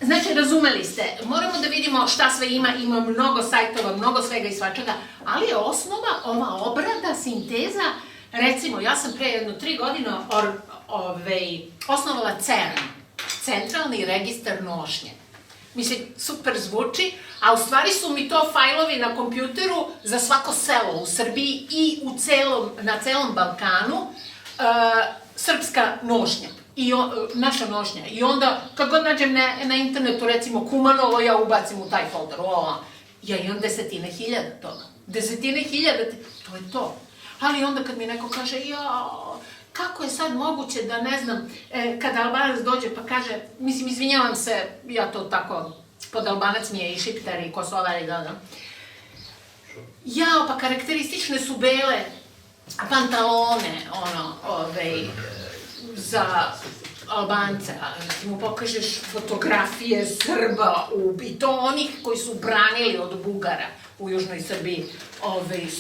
Znači, razumeli ste, moramo da vidimo šta sve ima mnogo sajtova, mnogo svega i svačega, ali je osnova, ova obrada, sinteza, recimo, ja sam pre jedno 3 godine osnovala CERN, Centralni registar nošnje. Mislim, super zvuči, a u stvari su mi to fajlovi na kompjuteru za svako selo u Srbiji i na celom Balkanu, srpska nošnja. Naša nošnja. I onda, kad god nađem na internetu, recimo Kumanovo, ja ubacim u taj folder. Ja imam 10.000 toga. 10.000, to je to. Ali onda kad mi neko kaže, kako je sad moguće da, ne znam, kada Albanac dođe pa kaže, mislim, izvinjavam se, ja to tako, pod Albanac mi je i Šiptar i Kosovar i da. Pa karakteristične su bele pantalone, za Albance, ti mu pokažeš fotografije Srba, i to onih koji su branili od Bugara u Južnoj Srbiji,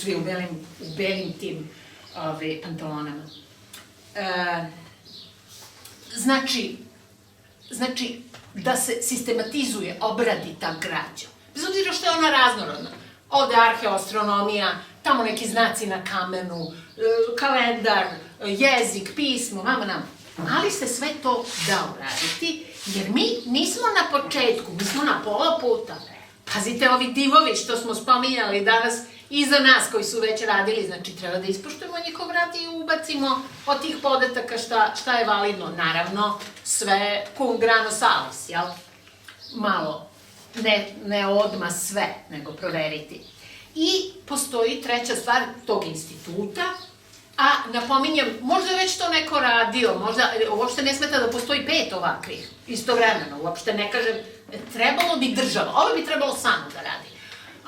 svi u belim tim pantalonama. Znači, da se sistematizuje, obradi ta građa. Bez obzira što je ona raznorodna. Ovde arheoastronomija, tamo neki znaci na kamenu, kalendar, jezik, pismo, ali se sve to da uraditi, jer mi nismo na početku, mi smo na pola puta. Pazite, ovi divovi što smo spominjali danas iza nas koji su već radili, znači treba da ispoštujemo njihov rad i ubacimo od tih podataka šta je validno. Naravno, sve cum grano salis, jel? Malo, ne odmah sve, nego proveriti. I postoji treća stvar tog instituta, a napominjem, možda je već to neko radio, možda uopšte ne smeta da postoji 5 ovakvih istovremeno, uopšte ne kažem, trebalo bi država, ovo bi trebalo samo da radi,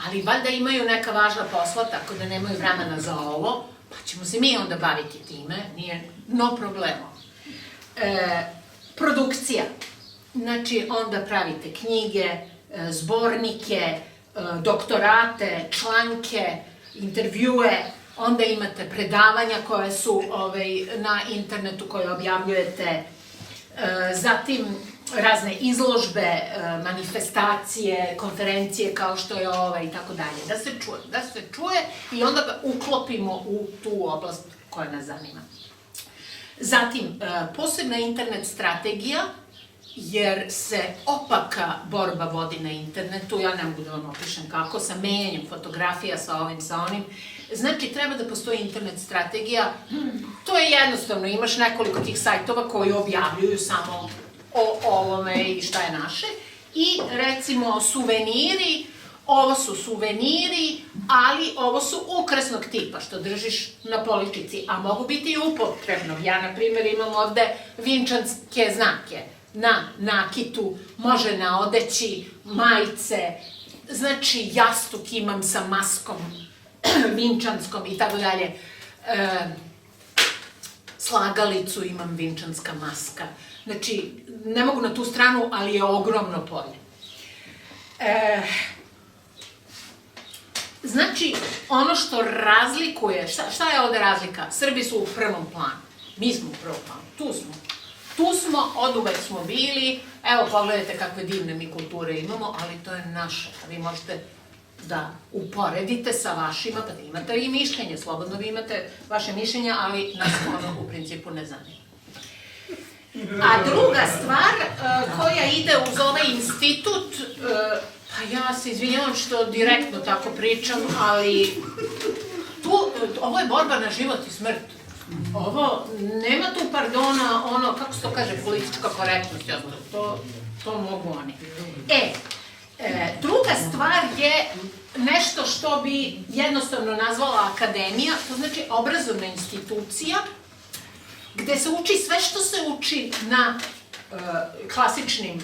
ali valjda imaju neka važna posla, tako da nemaju vremena za ovo, pa ćemo se mi onda baviti time, nije no problemo. Produkcija, znači onda pravite knjige, zbornike, doktorate, članke, intervjue, onda imate predavanja koje su na internetu koje objavljujete, zatim razne izložbe, manifestacije, konferencije kao što je ova i tako dalje, da se čuje i onda ga uklopimo u tu oblast koja nas zanima. Zatim, posebna internet strategija, jer se opaka borba vodi na internetu, ja ne mogu da vam opišem kako, sa menjanjem fotografija, sa ovim, sa onim. Znači, treba da postoji internet strategija, to je jednostavno, imaš nekoliko tih sajtova koji objavljuju samo o ovome i šta je naše, i recimo suveniri, ovo su suveniri, ali ovo su ukrasnog tipa, što držiš na poličici, a mogu biti i upotrebnog. Ja, na primjer, imam ovde vinčanske znake, na nakitu, može na odeći, majice, znači jastuk imam sa maskom vinčanskom i tako dalje, slagalicu imam vinčanska maska, znači ne mogu na tu stranu, ali je ogromno polje. Znači, ono što razlikuje, šta je ovde razlika? Srbi su u prvom planu, mi smo u prvom planu, tu smo, od uvek smo bili, evo pogledajte kakve divne mi kulture imamo, ali to je naše, a vi možete da uporedite sa vašima, pa da imate i mišljenje, slobodno vi imate vaše mišljenja, ali nas ono u principu ne zanima. A druga stvar koja ide uz ovaj institut, pa ja se izvinjavam što direktno tako pričam, ali ovo je borba na život i smrt. Ovo, nema tu pardona, ono, kako se to kaže, politička korektnost, to mogu oni. Druga stvar je nešto što bi jednostavno nazvala akademija, to znači obrazovna institucija, gde se uči sve što se uči na klasičnim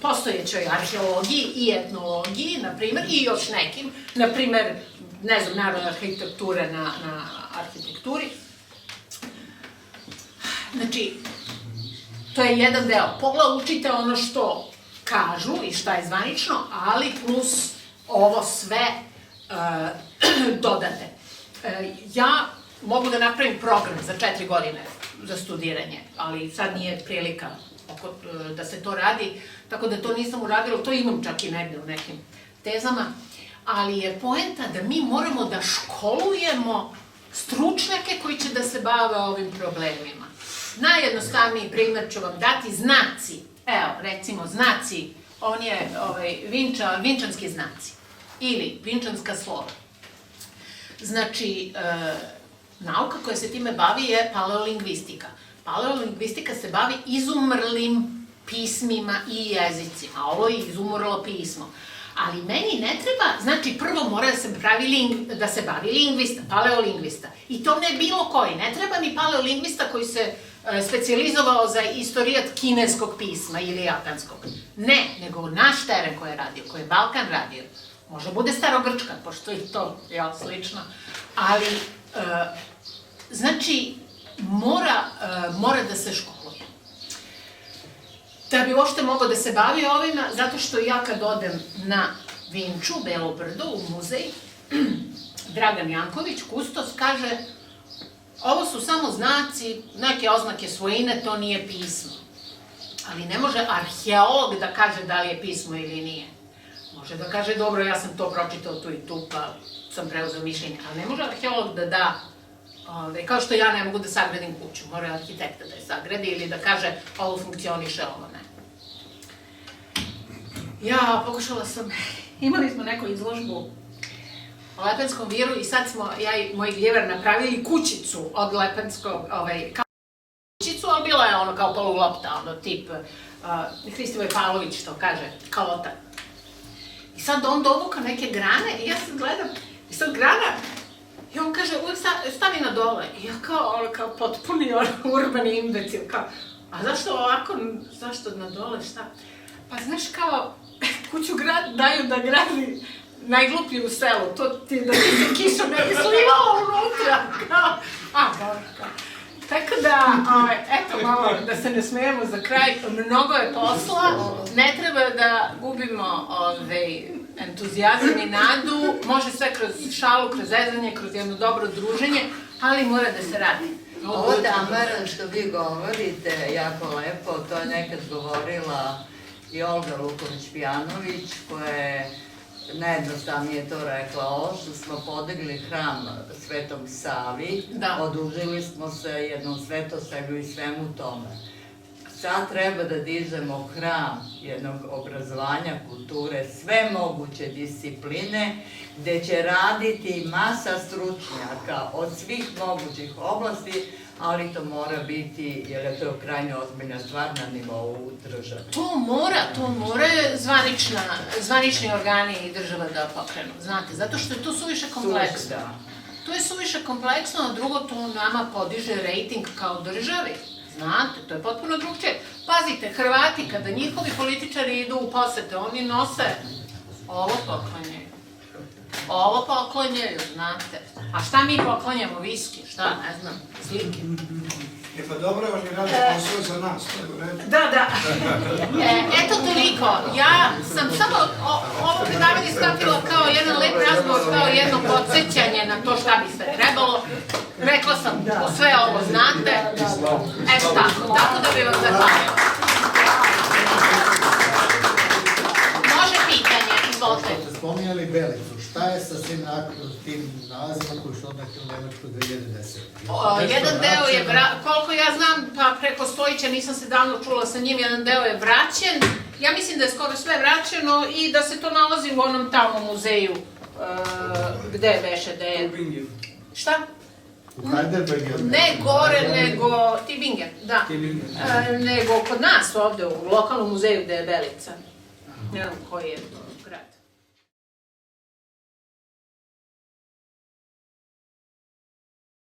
postojećoj arheologiji i etnologiji, na primer, i još nekim, na primer, ne znam, narodna arhitektura na arhitekturi. Znači, to je jedan deo. Pola učite ono što kažu i šta je zvanično, ali plus ovo sve dodate. Ja mogu da napravim program za 4 godine za studiranje, ali sad nije prilika da se to radi, tako da to nisam uradila, to imam čak i negde u nekim tezama, ali je poenta da mi moramo da školujemo stručnjake koji će da se bave ovim problemima. Najjednostavniji primer ću vam dati znaci. Evo, recimo, znaci, on je vinčanski znaci ili vinčanska slova. Znači, nauka koja se time bavi je paleolingvistika. Paleolingvistika se bavi izumrlim pismima i jezicima. Ovo je izumrlo pismo. Ali meni ne treba, znači prvo mora da se bavi lingvista, paleolingvista. I to ne bilo koji. Ne treba mi paleolingvista koji se specijalizovao za istorijat kineskog pisma ili japanskog. Ne, nego naš teren koji je radio, koji je Balkan radio. Možda bude starogrčka, pošto je to slično. Ali, znači, mora da se školuje. da bi uopšte mogao da se bavi ovima, zato što ja kad odem na Vinču, Belo brdo, u muzej, Dragan Janković, kustos, kaže ovo su samo znaci, neke oznake svojine, to nije pismo. Ali ne može arheolog da kaže da li je pismo ili nije. Može da kaže, dobro, ja sam to pročitao tu i tu, pa sam preuzeo mišljenje, ali ne može arheolog da da, kao što ja ne mogu da sagradim kuću, mora arhitekta da je sagradi ili da kaže ovo funkcioniše, ovo ne. Ja pokušala sam, imali smo neku izložbu o Lepenskom viru i sad smo, ja i moj gljevar, napravili kućicu od Lepenskog, kao kućicu, ali bila je ono kao polulopta, ono tip Hristivoj Pavlović to kaže, kalota. I sad on dovuka neke grane i ja sad gledam, i sad grana, i on kaže, uvijek stavi na dole. I ja kao potpuni urbani imbecil, kao, a zašto ovako, zašto na dole, šta? Pa znaš kao, kuću daju da gradi najgluplji u selu, to ti da ti se kiša ne bi slivao unutra, kao, dobro, kao. Tako da, eto malo, da se ne smijemo za kraj, mnogo je posla, ne treba da gubimo entuzijazam i nadu, može sve kroz šalu, kroz zezanje, kroz jedno dobro druženje, ali mora da se radi. Ovo Tamaran što vi govorite, jako lepo, to je nekad govorila i Olga Luković-Pijanović, koja je najjednostavnije to rekla, ovo što smo podigli hram Svetom Savi, odužili smo se jednom svetosavlju i svemu tome. Sad treba da dižemo hram jednog obrazovanja, kulture, sve moguće discipline, gde će raditi masa stručnjaka od svih mogućih oblasti, ali to mora biti, jer je to krajnje ozbiljna stvar na nivou države. To mora zvanični organi i država da pokrenu, znate, zato što je to suviše kompleksno. To je suviše kompleksno, a drugo to nama podiže rejting kao državi. Znate, to je potpuno drugčije. Pazite, Hrvati, kada njihovi političari idu u posete, oni nose ovo poklanjaju. Ovo poklanjaju, znate. A šta mi poklanjamo? Viski, šta, ne znam, slike. Pa dobro, oni rade posao za nas, to je u redu. Da. Eto toliko. Ja sam samo ovo predavanje shvatila kao jedan lep razgovor, kao jedno podsjećanje na to šta bi sve trebalo. Rekla sam, sve ovo znate. Eto tako da bi vam zahvalila. Može pitanje, izvolite. Ste spominjali Belicu, šta je sa tim nalazima koji su odneti u Nemačku 2010? Jedan deo je, koliko ja znam, pa preko Stojića, nisam se davno čula sa njim, jedan deo je vraćen. Ja mislim da je skoro sve vraćeno i da se to nalazi u onom tamo muzeju, gde beše, gde je... Šta? U Heidelbergu? Ne gore, nego Tibinger, da. Nego kod nas ovde, u lokalnom muzeju gde je Belica. Ne znam koji je to.